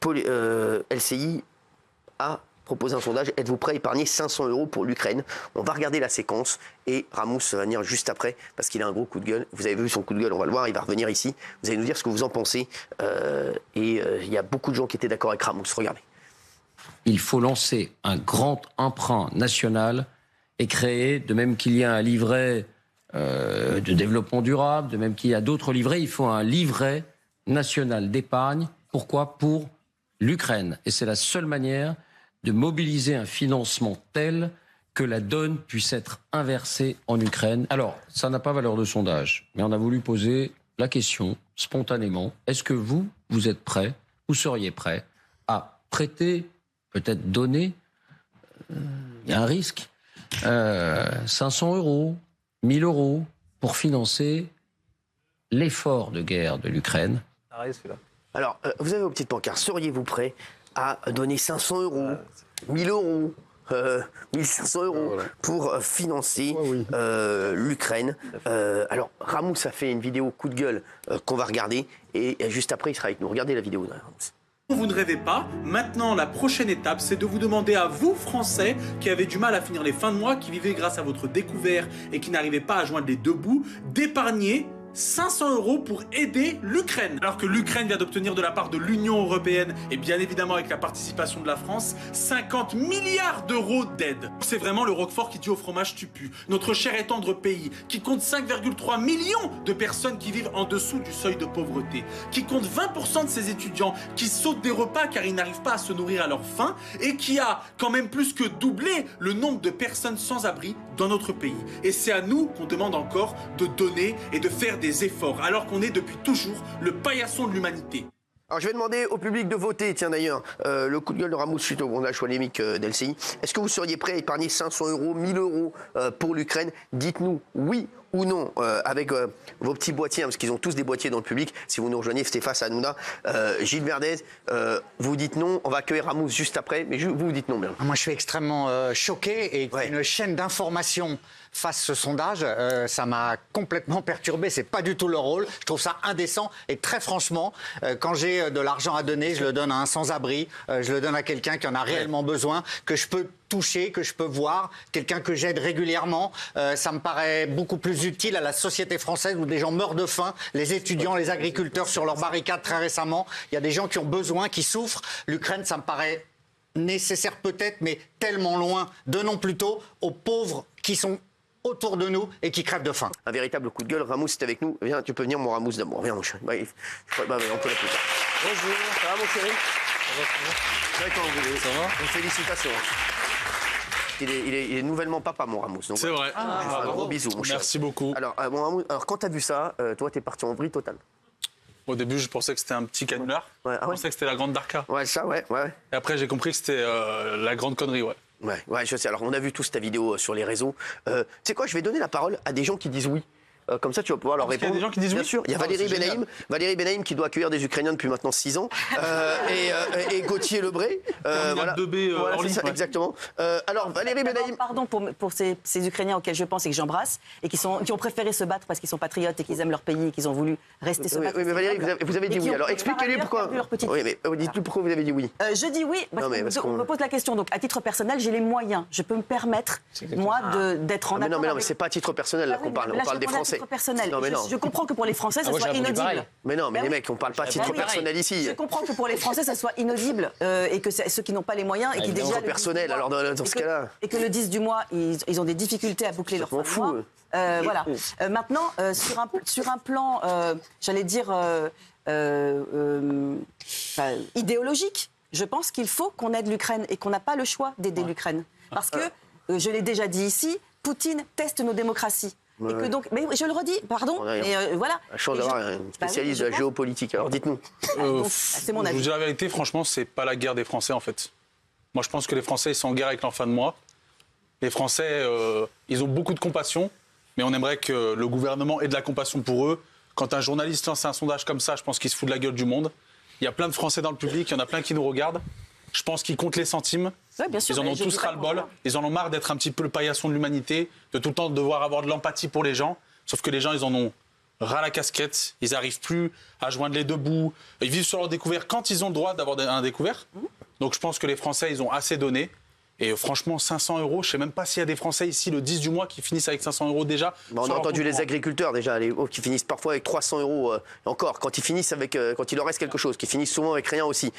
LCI a proposé un sondage. Êtes-vous prêt à épargner 500 € pour l'Ukraine? On va regarder la séquence et Ramos va venir juste après parce qu'il a un gros coup de gueule. Vous avez vu son coup de gueule, on va le voir, il va revenir ici. Vous allez nous dire ce que vous en pensez. Il y a beaucoup de gens qui étaient d'accord avec Ramos. Regardez. Il faut lancer un grand emprunt national et créer, de même qu'il y a un livret de développement durable, de même qu'il y a d'autres livrets, il faut un livret national d'épargne. Pourquoi? Pour l'Ukraine. Et c'est la seule manière de mobiliser un financement tel que la donne puisse être inversée en Ukraine. Alors, ça n'a pas valeur de sondage, mais on a voulu poser la question spontanément. Est-ce que vous êtes prêt, vous seriez prêt à prêter, peut-être donner, il y a un risque, 500 €, 1000 € pour financer l'effort de guerre de l'Ukraine? Alors, vous avez vos petites pancartes. Seriez-vous prêt à donner 500 €, 1000 €, 1500 € pour financer l'Ukraine? Alors, Ramos a fait une vidéo coup de gueule qu'on va regarder et juste après, il sera avec nous. Regardez la vidéo de Ramos. Vous ne rêvez pas. Maintenant, la prochaine étape, c'est de vous demander à vous, Français, qui avez du mal à finir les fins de mois, qui vivez grâce à votre découvert et qui n'arrivez pas à joindre les deux bouts, d'épargner 500 € pour aider l'Ukraine. Alors que l'Ukraine vient d'obtenir de la part de l'Union européenne, et bien évidemment avec la participation de la France, 50 milliards d'euros d'aide. C'est vraiment le Roquefort qui dit au fromage tu pues. Notre cher et tendre pays, qui compte 5,3 millions de personnes qui vivent en dessous du seuil de pauvreté, qui compte 20% de ses étudiants qui sautent des repas car ils n'arrivent pas à se nourrir à leur faim, et qui a quand même plus que doublé le nombre de personnes sans abri dans notre pays. Et c'est à nous qu'on demande encore de donner et de faire des efforts, alors qu'on est depuis toujours le paillasson de l'humanité. Alors je vais demander au public de voter, tiens d'ailleurs, le coup de gueule de Ramos suite au sondage polémique d'LCI. Est-ce que vous seriez prêt à épargner 500 €, 1000 € pour l'Ukraine? Dites-nous oui ou non avec vos petits boîtiers, hein, parce qu'ils ont tous des boîtiers dans le public. Si vous nous rejoignez, Stéphane Hanouna, Gilles Verdez, vous dites non. On va accueillir Ramos juste après, mais vous dites non bien. Moi je suis extrêmement choqué et une chaîne d'information fasse ce sondage, ça m'a complètement perturbé. C'est pas du tout leur rôle. Je trouve ça indécent et très franchement, quand j'ai de l'argent à donner, je le donne à un sans-abri, je le donne à quelqu'un qui en a réellement besoin, que je peux toucher, que je peux voir, quelqu'un que j'aide régulièrement. Ça me paraît beaucoup plus utile à la société française où des gens meurent de faim, les étudiants, les agriculteurs sur leurs barricades très récemment. Il y a des gens qui ont besoin, qui souffrent. L'Ukraine, ça me paraît nécessaire peut-être, mais tellement loin. Donnons plutôt aux pauvres qui sont autour de nous et qui crèvent de faim. Un véritable coup de gueule. Ramos est avec nous. Viens, tu peux venir, mon Ramos d'amour. Viens, mon chéri. On peut l'applaudir. Bonjour, ça va, mon chéri? Ça va, comment vous voulez? Ça va? Félicitations. Il est nouvellement papa, mon Ramos. C'est vrai. Un gros bisou, mon chéri. Merci beaucoup. Alors, mon Ramos, quand tu as vu ça, toi, tu es parti en vrille totale. Au début, je pensais que c'était un petit canular. Ouais, je pensais que c'était la grande Darka. Ouais, ça, ouais. Et après, j'ai compris que c'était la grande connerie, ouais. Ouais, je sais. Alors, on a vu tous ta vidéo sur les réseaux. Tu sais quoi, je vais donner la parole à des gens qui disent oui. Comme ça, tu vas pouvoir leur répondre. Il y a des gens qui disent oui. Bien sûr. Il y a Valérie Benaïm qui doit accueillir des Ukrainiens depuis maintenant 6 ans. Et Gauthier Lebré. Voilà. 2B hors ligne. Exactement. Alors, Valérie Benaïm. Pardon pour ces Ukrainiens auxquels je pense et que j'embrasse et qui ont préféré se battre parce qu'ils sont patriotes et qu'ils aiment leur pays et qu'ils ont voulu rester se battre. Oui, mais Valérie, vous avez dit oui. Alors, expliquez-lui pourquoi. Oui, mais dites-nous pourquoi vous avez dit oui. Je dis oui parce qu'on me pose la question. Donc, à titre personnel, j'ai les moyens. Je peux me permettre, moi, d'être en accord. Non, mais c'est pas à titre personnel là qu'on parle. On parle des Français. Non, mais non. Je comprends que pour les Français, ça soit inaudible. Mais non, mais les mecs, on parle pas à titre personnel ici. Je comprends que pour les Français, ça soit inaudible et que ceux qui n'ont pas les moyens et qui déjà personnel. Alors dans ce cas-là, et que le 10 du mois, ils ont des difficultés à boucler leur fin de mois. Voilà. Maintenant, sur un plan, j'allais dire idéologique, je pense qu'il faut qu'on aide l'Ukraine et qu'on n'a pas le choix d'aider l'Ukraine, parce que je l'ai déjà dit ici, Poutine teste nos démocraties. Et que donc, mais je le redis, pardon, voilà. La chance d'avoir un spécialiste de la géopolitique. Alors dites-nous. C'est mon avis. Je vous dis la vérité, franchement, c'est pas la guerre des Français en fait. Moi, je pense que les Français, ils sont en guerre avec leur fin de mois. Les Français, ils ont beaucoup de compassion, mais on aimerait que le gouvernement ait de la compassion pour eux. Quand un journaliste lance un sondage comme ça, je pense qu'il se fout de la gueule du monde. Il y a plein de Français dans le public, il y en a plein qui nous regardent. Je pense qu'ils comptent les centimes. Ouais, bien sûr, ils en ont tous ras-le-bol. Ils en ont marre d'être un petit peu le paillasson de l'humanité, de tout le temps devoir avoir de l'empathie pour les gens. Sauf que les gens, ils en ont ras la casquette. Ils n'arrivent plus à joindre les deux bouts. Ils vivent sur leur découvert quand ils ont le droit d'avoir un découvert. Donc je pense que les Français, ils ont assez donné. Et franchement, 500 €, je ne sais même pas s'il y a des Français ici le 10 du mois qui finissent avec 500 € déjà. On a entendu les agriculteurs déjà, qui finissent parfois avec 300 €, encore, quand ils finissent avec, quand il leur reste quelque chose, qui finissent souvent avec rien aussi.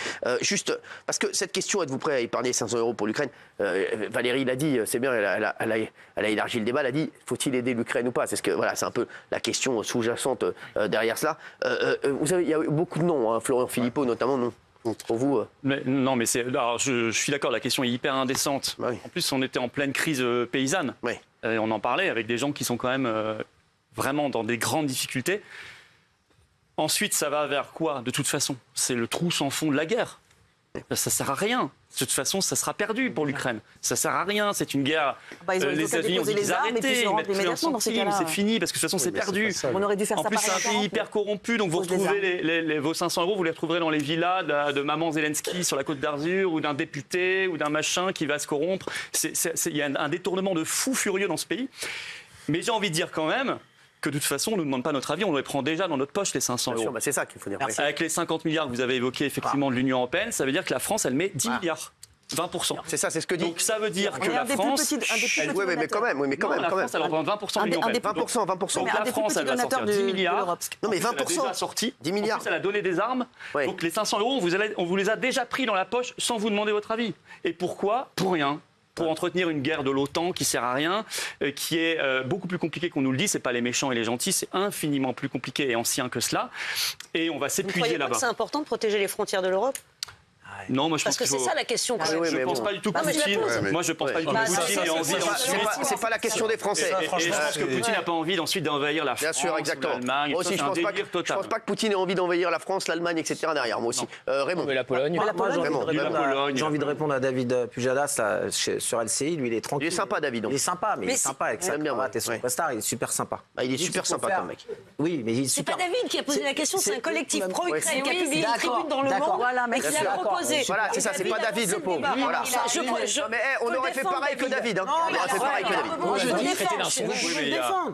Juste, parce que cette question, êtes-vous prêt à épargner 500 € pour l'Ukraine? Valérie l'a dit, c'est bien, elle a élargi le débat, elle a dit, faut-il aider l'Ukraine ou pas? C'est un peu la question sous-jacente derrière cela. Vous savez, il y a beaucoup de noms, hein, Florian Philippot notamment, non? Pour vous Non, mais alors, je suis d'accord, la question est hyper indécente. Oui. En plus, on était en pleine crise paysanne. Oui. On en parlait avec des gens qui sont quand même vraiment dans des grandes difficultés. Ensuite, ça va vers quoi, de toute façon? C'est le trou sans fond de la guerre. Ça ne sert à rien. De toute façon, ça sera perdu pour l'Ukraine. Ça ne sert à rien. C'est une guerre. Ils ont les États-Unis ont dit qu'ils arrêtaient. Ils mettent plus un centime. C'est fini parce que de toute façon, c'est perdu. On aurait dû faire En ça plus, par c'est un pays hyper corrompu. Donc, vous retrouvez vos 500 €, vous les retrouverez dans les villas de maman Zelensky sur la Côte d'Azur ou d'un député ou d'un machin qui va se corrompre. Il y a un détournement de fou furieux dans ce pays. Mais j'ai envie de dire quand même que de toute façon, on ne nous demande pas notre avis, on les prend déjà dans notre poche, les 500 €. C'est ça qu'il faut dire. Avec les 50 milliards que vous avez évoqués effectivement de l'Union européenne, ça veut dire que la France, elle met 10 milliards. 20%. C'est ça, c'est ce que dit. Donc ça veut dire que la France... Oui, mais quand même. La France, elle représente 20% de l'Union européenne. 20%. Donc la France, elle va sortir 10 milliards. Non, mais 20%. Elle a déjà sorti. 10 milliards. En plus, elle a donné des armes. Ouais. Donc les 500 €, on vous les a déjà pris dans la poche sans vous demander votre avis. Et pourquoi? Pour rien. Pour entretenir une guerre de l'OTAN qui sert à rien, qui est beaucoup plus compliquée qu'on nous le dit. C'est pas les méchants et les gentils, c'est infiniment plus compliqué et ancien que cela. Et on va s'épuiser là-bas. C'est important de protéger les frontières de l'Europe? Non, moi je Parce pense que c'est ça la question. Je ne pense pas du tout que Poutine. Moi, je pense pas du tout que Poutine ait envie d'ensuite. C'est pas la question des Français. Et je pense que Poutine n'a pas envie d'ensuite d'envahir la France. Bien sûr, exactement. l'Allemagne. Moi aussi, je pense pas que Poutine ait envie d'envahir la France, l'Allemagne, etc. derrière. Moi aussi. Raymond. Mais la Pologne. Pologne. J'ai envie de répondre à David Pujadas là, sur LCI. Lui, il est tranquille. Il est sympa, David. Il est sympa, mais il est sympa avec sa cravate et son costard. Il est super sympa. Il est super sympa comme mec. Oui, mais il est C'est super. pas David qui a posé la question, c'est un collectif pro-Ukraine qui a publié une tribune dans Le Monde et qui l'a proposé. Voilà, c'est ça, c'est pas David le pauvre. Voilà. Mais on aurait fait pareil que David. On aurait fait pareil que David. Moi, je dis,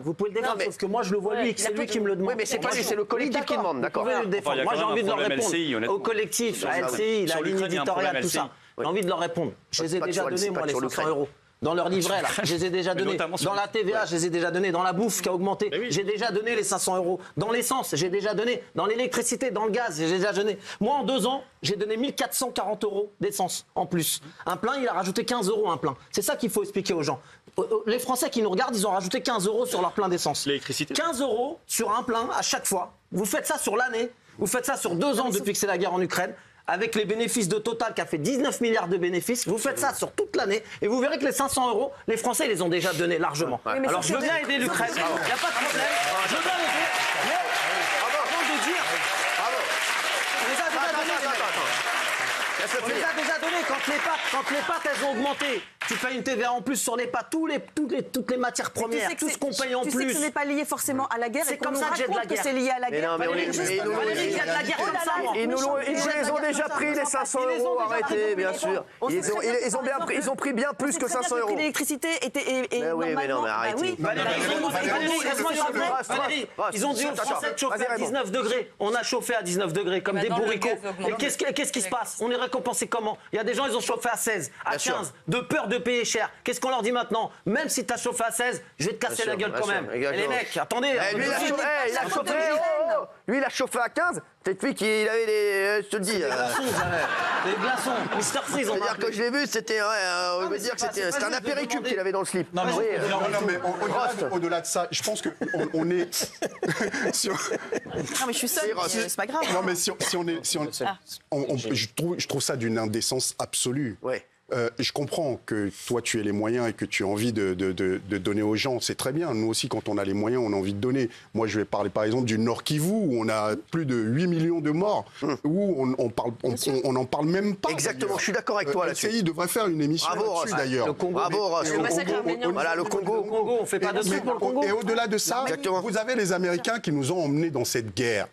vous pouvez le défendre, sauf que moi, je le vois lui, c'est lui qui me le demande. Oui, mais c'est pas lui, c'est le collectif qui demande, d'accord. Moi, j'ai envie de leur répondre au collectif, à LCI, la ligne éditoriale, tout ça. J'ai envie de leur répondre. Je les ai déjà donnés, moi, les 500 €. Dans leur livret, là, je les ai déjà donnés. Dans la TVA, je les ai déjà donnés. Dans la bouffe qui a augmenté, j'ai déjà donné les 500 €. Dans l'essence, j'ai déjà donné. Dans l'électricité, dans le gaz, j'ai déjà donné. Moi, en 2 ans, j'ai donné 1440 € d'essence en plus. Un plein, il a rajouté 15 € un plein. C'est ça qu'il faut expliquer aux gens. Les Français qui nous regardent, ils ont rajouté 15 € sur leur plein d'essence. L'électricité. 15 € sur un plein à chaque fois. Vous faites ça sur l'année. Vous faites ça sur 2 ans depuis que c'est la guerre en Ukraine. Avec les bénéfices de Total qui a fait 19 milliards de bénéfices, vous faites ça sur toute l'année et vous verrez que les 500 €, les Français les ont déjà donnés largement. Alors je veux bien aider l'Ukraine, il n'y a pas de problème, je veux bien l'aider, mais avant de dire... On les a déjà donnés quand les pâtes elles ont augmenté. Tu payes une TVA en plus sur les pâtes, toutes les matières premières, tout ce qu'on paye en plus. Tu sais que ce n'est pas lié forcément à la guerre. C'est comme ça que j'ai de la guerre. C'est lié à la guerre. Valérie, il y a de la guerre comme ça. Ils les ont déjà pris les 500 €, arrêtez, bien sûr. Ils ont pris bien plus que 500 €. L'électricité était oui, mais non, mais arrêtez. Ils ont dit aux Français de chauffer à 19 degrés. On a chauffé à 19 degrés comme des bourricots. Et qu'est-ce qui se passe? On est récompensé comment? Il y a des gens, ils ont chauffé à 16, à 15, de peur de payer cher. Qu'est-ce qu'on leur dit maintenant? Même si tu as chauffé à 16, je vais te casser la gueule quand même. Et les mecs, attendez. Lui, il a chauffé à 15. Peut-être lui qui avait des. Je te le dis. Des glaçons. Mr. Freeze, on va dire que je l'ai vu, c'était. On veut dire que c'était un apéricube qu'il avait dans le slip. Non, mais au-delà de ça, je pense qu'on est. Non, mais je suis seule, c'est pas grave. Non, mais je trouve ça d'une indécence absolue. Ouais. Je comprends que toi, tu aies les moyens et que tu as envie de donner aux gens. C'est très bien. Nous aussi, quand on a les moyens, on a envie de donner. Moi, je vais parler, par exemple, du Nord Kivu, où on a plus de 8 millions de morts, où on n'en parle même pas. Exactement, je suis d'accord avec toi là-dessus. LCI devrait faire une émission là-dessus, d'ailleurs. Le Congo. Bravo, Ross. Voilà, le Congo. On fait pas de trucs pour le Congo. Et au-delà de ça, vous avez les Américains qui nous ont emmenés dans cette guerre.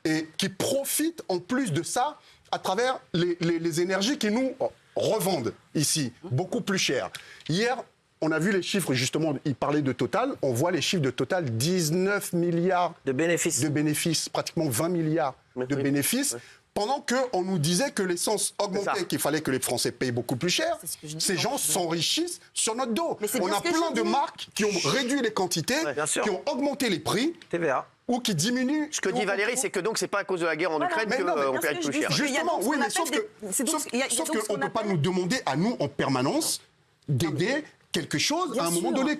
Et qui profitent, en plus de ça, à travers les énergies qui nous revendent ici, beaucoup plus cher. Hier, on a vu les chiffres, justement, il parlait de Total, on voit les chiffres de Total, 19 milliards de bénéfices, pratiquement 20 milliards de bénéfices. Oui. Pendant qu'on nous disait que l'essence augmentait, qu'il fallait que les Français payent beaucoup plus cher, ces gens s'enrichissent sur notre dos. On a plein de marques qui ont réduit les quantités, qui ont augmenté les prix. TVA. Ou qui diminuent. Ce que dit Valérie, c'est que donc c'est pas à cause de la guerre en Ukraine qu'on paye plus cher. Justement, oui, mais sauf qu'on ne peut pas nous demander à nous en permanence d'aider quelque chose à un moment donné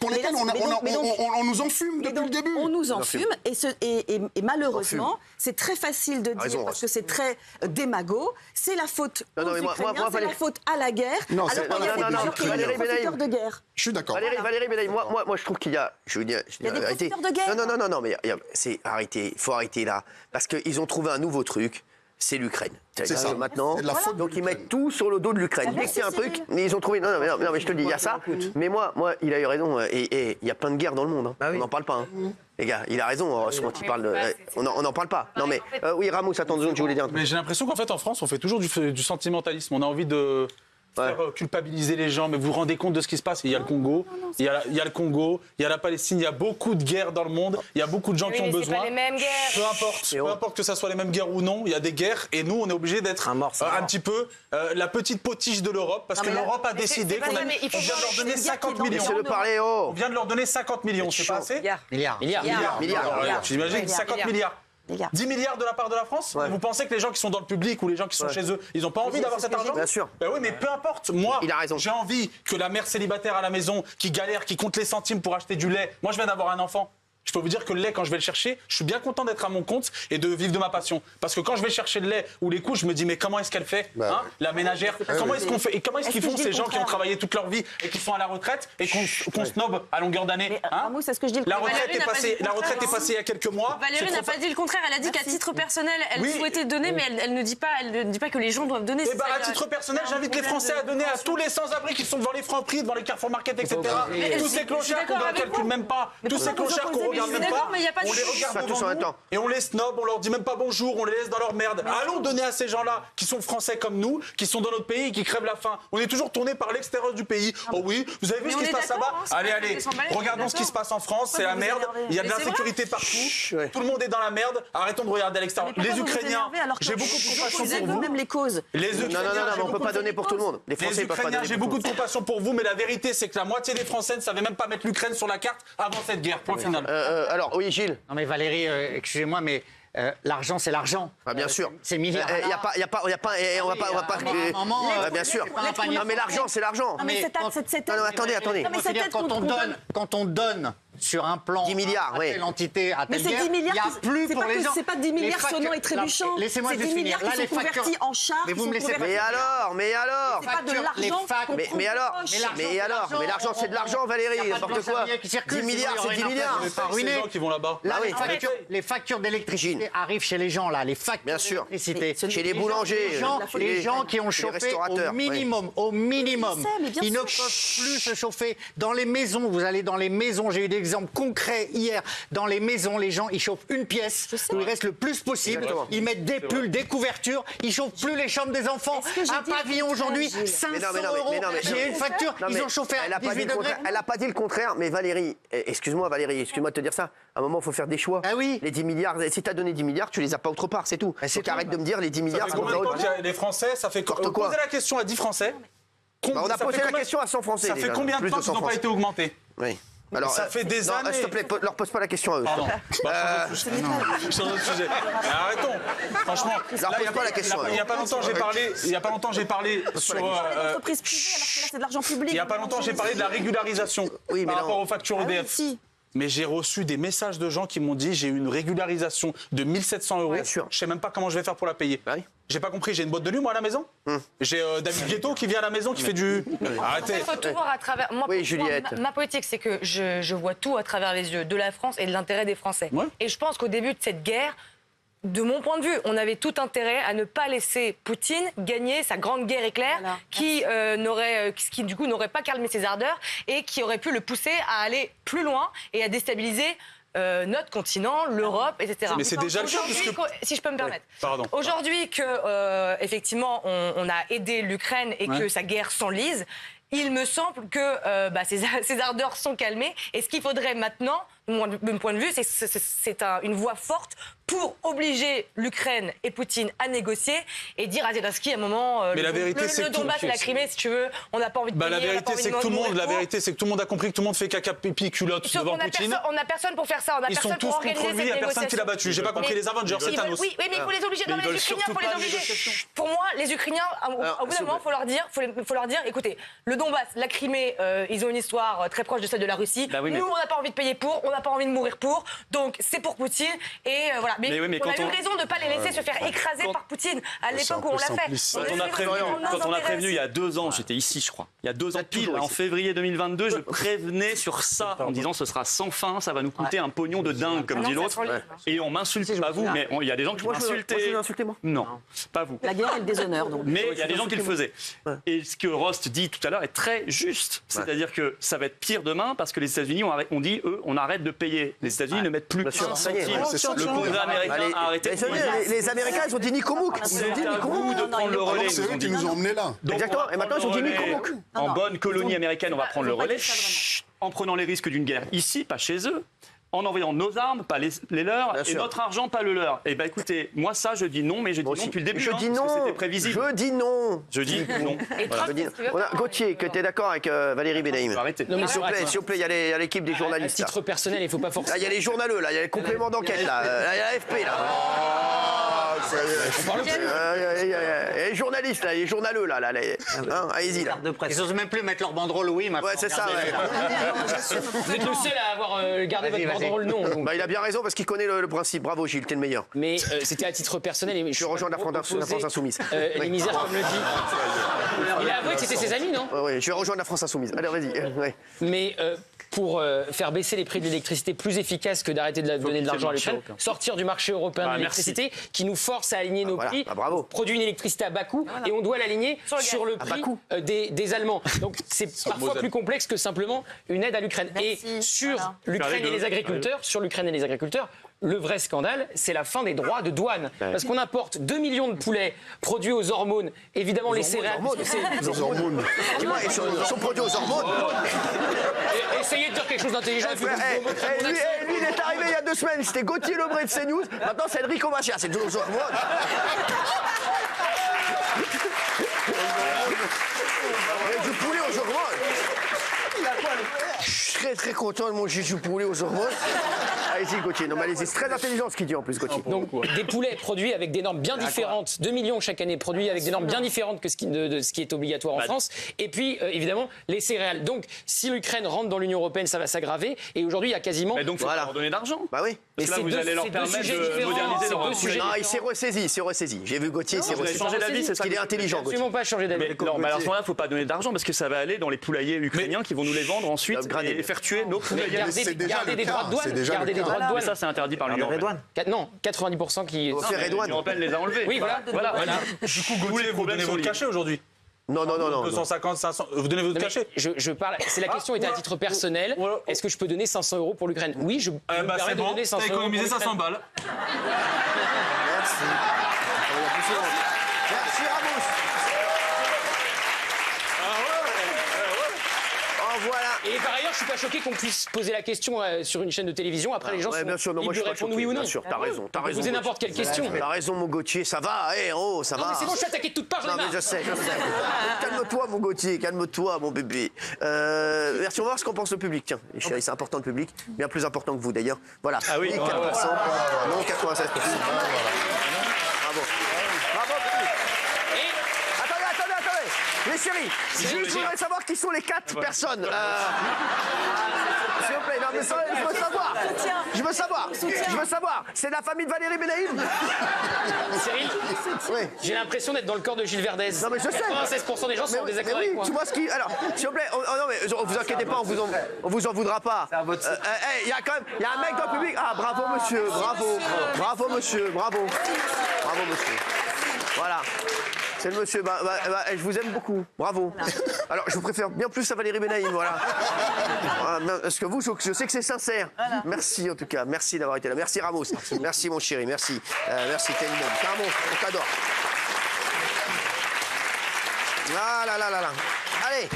pour lesquels on nous enfume depuis le début. On nous enfume et malheureusement, c'est très facile de dire, parce que c'est très démago, c'est la faute aux Ukrainiens, c'est la faute à la guerre. Non, Valérie Benaïm, de guerre. Je suis d'accord. Valérie Benaïm, moi je trouve qu'il y a... Je veux dire, il y a des profiteurs de guerre. Non, mais c'est arrêté, il faut arrêter là. Parce qu'ils ont trouvé un nouveau truc. C'est l'Ukraine. C'est ça. Maintenant, c'est de la faute donc ils mettent tout sur le dos de l'Ukraine. Dès que c'est un truc, mais ils ont trouvé. Non, mais je te le dis, il y a ça. Mais moi, il a eu raison. Et il y a plein de guerres dans le monde. On n'en parle pas. Les gars, il a raison. Quand il parle de, on n'en parle pas. Non, mais oui, Ramos, attends 2 secondes, je voulais dire un truc. Mais j'ai l'impression qu'en fait, en France, on fait toujours du sentimentalisme. On a envie de faire culpabiliser les gens, mais vous vous rendez compte de ce qui se passe. Il y a le Congo, il y a le Congo, il y a la Palestine, il y a beaucoup de guerres dans le monde, il y a beaucoup de gens qui ont besoin. Pas les mêmes guerres. Peu importe que ça soit les mêmes guerres ou non, il y a des guerres et nous on est obligé d'être un petit peu la petite potiche de l'Europe parce que l'Europe a décidé qu'on vient de leur donner 50 millions. On vient de leur donner 50 millions, c'est pas assez ? Milliards. J'imagine 50 milliards. 10 milliards de la part de la France. Vous pensez que les gens qui sont dans le public ou les gens qui sont chez eux, ils n'ont pas envie d'avoir cet argent ? Bien sûr. Ben oui, mais peu importe. Moi, j'ai envie que la mère célibataire à la maison, qui galère, qui compte les centimes pour acheter du lait. Moi, je viens d'avoir un enfant. Je peux vous dire que le lait, quand je vais le chercher, je suis bien content d'être à mon compte et de vivre de ma passion. Parce que quand je vais chercher le lait ou les couches, je me dis, mais comment est-ce qu'elle fait, la ménagère ? Comment est-ce qu'on fait ? Et comment est-ce qu'ils font ces gens qui ont travaillé toute leur vie et qui sont à la retraite et qu'on snob à longueur d'année ? C'est ce que je dis. La retraite est passée il y a quelques mois. Valérie n'a pas dit le contraire. Elle a dit qu'à titre personnel, elle souhaitait donner, mais elle ne dit pas que les gens doivent donner. À titre personnel, j'invite les Français à donner à tous les sans-abri qui sont devant les Franprix, devant les Carrefour Market, etc. Tous ces clochards qu'on ne calcule même pas, tous ces clochards qu'on regarde même pas. On les regarde devant nous et on les snob, on leur dit même pas bonjour, on les laisse dans leur merde. Allons donner à ces gens-là qui sont français comme nous, qui sont dans notre pays et qui crèvent la faim. On est toujours tourné par l'extérieur du pays. Oh oui, vous avez vu ce qui se passe là-bas ? Allez, regardons ce qui se passe en France, c'est la merde. Il y a de l'insécurité partout. Tout le monde est dans la merde. Arrêtons de regarder à l'extérieur. Les Ukrainiens, j'ai beaucoup de compassion pour vous. Même les causes. Non, on peut pas donner pour tout le monde. Les Ukrainiens, j'ai beaucoup de compassion pour vous, mais la vérité, c'est que la moitié des Français ne savaient même pas mettre l'Ukraine sur la carte avant cette guerre. Point final. Alors, oui, Gilles. Non mais Valérie, excusez-moi, mais l'argent, c'est l'argent. Bien sûr. C'est milliards. Il y a pas, on va pas. Bien sûr. Non mais l'argent, c'est l'argent. Mais attendez. Quand on donne sur un plan 10 milliards, à telle entité, à telle guerre, il n'y a plus pour les gens. C'est pas 10 milliards sonnants et trébuchants. Laissez-moi juste finir. Là, les factures en charge. Mais vous me laissez. Mais alors. C'est pas de l'argent. Mais l'argent, c'est de l'argent, Valérie. N'importe quoi. 10 milliards, c'est 10 milliards. C'est les gens qui vont là-bas. Les factures d'électricité arrivent chez les gens là. Les factures d'électricité. Chez les boulangers. Les gens qui ont chauffé au minimum. Ils ne peuvent plus se chauffer. Dans les maisons, vous allez dans les maisons, j'ai eu des exemples concrets hier. Dans les maisons, les gens, ils chauffent une pièce où il reste le plus possible. Ils mettent des pulls, des couvertures. Ils chauffent plus les chambres des enfants. Un pavillon aujourd'hui, 500 €. J'ai une facture, ils ont chauffé à 18 degrés. Elle n'a pas dit le contraire, mais Valérie, excuse-moi de te dire ça. À un moment, il faut faire des choix. Ah oui. Les 10 milliards, si tu as donné 10 milliards, tu les as pas autre part, c'est tout. Donc arrête de me dire les 10 milliards. Ça fait combien de temps qu'il y a des Français, ça fait quoi ? Posez la question à 10 Français. On a posé la question à 100 Français. Ça fait combien de temps qu'ils n'ont pas été augmentés ? Oui. Alors, ça fait des années. S'il te plaît, leur pose pas la question à eux. Pardon. Sur un autre sujet. Arrêtons. Franchement, pose pas la question. Il y a pas longtemps, j'ai parlé sur. L'entreprise privée, alors que là, c'est de l'argent public. Il y a pas longtemps, j'ai parlé de la régularisation par rapport aux factures EDF. Mais j'ai reçu des messages de gens qui m'ont dit j'ai eu une régularisation de 1 700 €. Je sais même pas comment je vais faire pour la payer. J'ai pas compris, j'ai une boîte de nuit moi à la maison. J'ai David Guetto qui vient à la maison qui fait du. Arrêtez. Il faut tout voir à travers. Moi, ma politique, c'est que je vois tout à travers les yeux de la France et de l'intérêt des Français. Et je pense qu'au début de cette guerre, de mon point de vue, on avait tout intérêt à ne pas laisser Poutine gagner sa grande guerre éclair qui du coup n'aurait pas calmé ses ardeurs et qui aurait pu le pousser à aller plus loin et à déstabiliser notre continent, l'Europe, etc. Mais c'est déjà le cas, si je peux me permettre. Pardon. Aujourd'hui que effectivement on a aidé l'Ukraine et que sa guerre s'enlise, il me semble que ces ardeurs sont calmées. Et ce qu'il faudrait maintenant, de mon point de vue, c'est une voie forte pour obliger l'Ukraine et Poutine à négocier et dire à Zelensky à un moment mais la vérité, c'est le Donbass et la Crimée, si tu veux, on n'a pas envie de payer, la vérité, c'est que tout le monde a compris que tout le monde fait caca pipi culotte devant Poutine. On n'a personne pour faire ça, on a personne pour organiser cette négociation. Il n'y a personne qui l'a battu. J'ai pas compris les Avengers, c'est Thanos. Oui, mais il faut les obliger. Non, mais les Ukrainiens, il faut les obliger. Pour moi, les Ukrainiens, au bout d'un moment, il faut leur dire, écoutez, le Donbass, la Crimée, ils ont une histoire très proche de celle de la Russie. Nous, on n'a pas envie de payer pour, on n'a pas envie de mourir pour. Donc, c'est pour Poutine. Et voilà. Mais on a eu raison de ne pas les laisser se faire écraser par Poutine à l'époque où on l'a fait. Quand on a prévenu il y a 2 ans, j'étais ici, je crois. Il y a 2 ans pile, en février 2022, je prévenais sur ça en disant ce sera sans fin, ça va nous coûter un pognon de dingue, comme dit l'autre. Et on m'insulte, pas vous, mais il y a des gens qui m'insultaient. Non, pas vous. La guerre et le déshonneur, donc. Mais il y a des gens qui le faisaient. Et ce que Rost dit tout à l'heure est très juste. C'est-à-dire que ça va être pire demain parce que les États-Unis ont dit, eux, on arrête de payer. Les États-Unis ne mettent plus un centime. Le Congrès américain a arrêté. Les Américains, ils ont dit Nikomouk. Ils ont dit Nikomouk de prendre le relais. C'est eux qui nous ont emmenés là. Exactement. Et maintenant, ils ont dit Nikomouk. En bonne colonie américaine, on va prendre le relais en prenant les risques d'une guerre ici, pas chez eux. En envoyant nos armes, pas les leurs, et notre argent, pas le leur. Et écoutez, moi ça, je dis non, mais je dis non depuis le début. Je dis non. Parce que c'était prévisible. Je dis non. Je dis non. On a Gauthier, que tu es d'accord avec Valérie Benaïm. Arrêtez. Non, mais S'il vous plaît, il y a l'équipe des journalistes. À titre personnel, il ne faut pas forcément. Là, il y a les journaleux, là, il y a les compléments d'enquête, là, il y a l'AFP, là. Il y a les journalistes, là, les journaleux, là. Allez-y, là. Ils n'osent même plus mettre leur banderole oui maintenant. Ouais, c'est ça. Vous êtes le seul à avoir gardé votre banderole non. Donc. Il a bien raison parce qu'il connaît le principe. Bravo Gilles, t'es le meilleur. Mais c'était à titre personnel. Et je rejoins la France Insoumise. Les misères, comme le dit. Il a avoué que c'était ses amis, non? Oui, je vais rejoindre la France Insoumise. Allez, vas-y. Mais pour faire baisser les prix de l'électricité plus efficace que d'arrêter de donner de l'argent à l'Ukraine, sortir du marché européen de l'électricité qui nous force à aligner nos prix, produit une électricité à bas coût et on doit l'aligner sur le prix des Allemands. Donc c'est parfois plus complexe que simplement une aide à l'Ukraine. Et sur l'Ukraine et les agriculteurs, le vrai scandale, c'est la fin des droits de douane. Parce qu'on importe 2 millions de poulets produits aux hormones, évidemment les céréales. Les hormones. Ils sont produits aux hormones. Essayez de dire quelque chose d'intelligent. Lui, il est arrivé il y a 2 semaines. C'était Gauthier Lebret de CNews. Maintenant, c'est Enrico Macias. C'est toujours aux hormones. Du poulet aux hormones. Je suis très très content de manger du poulet aux hormones. Allez-y Gauthier, non mais allez-y, c'est très intelligent ce qu'il dit en plus Gauthier. Donc des poulets produits avec des normes bien différentes, 2 millions chaque année produits avec des normes bien différentes que de ce qui est obligatoire en France. Et puis évidemment les céréales. Donc si l'Ukraine rentre dans l'Union européenne, ça va s'aggraver. Et aujourd'hui il y a quasiment. Mais donc il faut leur donner d'argent. Bah oui. Mais là vous allez leur permettre de moderniser leur sujet. Non, il s'est ressaisi. J'ai vu Gauthier, il s'est ressaisi. Changé d'avis, c'est ça. Il est intelligent. Absolument pas changer d'avis. Non, mais à ce moment-là, il ne faut pas donner d'argent parce que ça va aller dans les poulaillers ukrainiens qui vont nous les vendre ensuite et faire tuer nos poulaillers. Garder des droits de douane. Mais ça, c'est interdit par l'Union européenne. Non, 90% qui. L'Union européenne les a enlevés. Oui, voilà. Du coup, Gauthier, vous donnez votre cachet aujourd'hui? Non. 250, 500. Vous donnez votre cachet? Je parle. C'est la question était à titre personnel. Est-ce que je peux donner 500 € pour l'Ukraine? Oui, je peux me permettre de donner 500 €. T'as économisé 500 balles. Merci Ramos. Voilà. Et par ailleurs, je suis pas choqué qu'on puisse poser la question sur une chaîne de télévision. Après, les gens sont libres de répondre oui ou non. Bien sûr, t'as raison. Posez n'importe quelle question. T'as raison, mon Gauthier, ça va, ça va. Non, mais c'est bon, je suis attaqué de toutes parts, Non, mais je sais. Calme-toi, mon Gauthier, calme-toi, mon bébé. Merci, on va voir ce qu'en pense le public. Tiens, les chéris, c'est important le public, bien plus important que vous d'ailleurs. Voilà. Ah oui, 4%, non 96%. Bravo. Les chéris, je voudrais savoir qui sont les 4 personnes. S'il vous plaît, non mais ça, je veux savoir. C'est la famille de Valérie Benaïm. Cyril, j'ai l'impression d'être dans le corps de Gilles Verdez. Non mais je sais. 96% des gens sont en désaccord avec moi. Tu vois ce qui... Alors, s'il vous plaît, non mais vous inquiétez pas, on vous en voudra pas. Il y a quand même, il y a un mec dans le public. Ah bravo monsieur, bravo monsieur. Voilà. C'est le monsieur, je vous aime beaucoup, bravo. Alors, je vous préfère bien plus à Valérie Benaïm, voilà. Parce que vous, je sais que c'est sincère. Merci en tout cas, merci d'avoir été là. Merci Ramos, merci mon chéri, merci. Merci, t'es une bonne. T'es un monstre, on t'adore. Là. Allez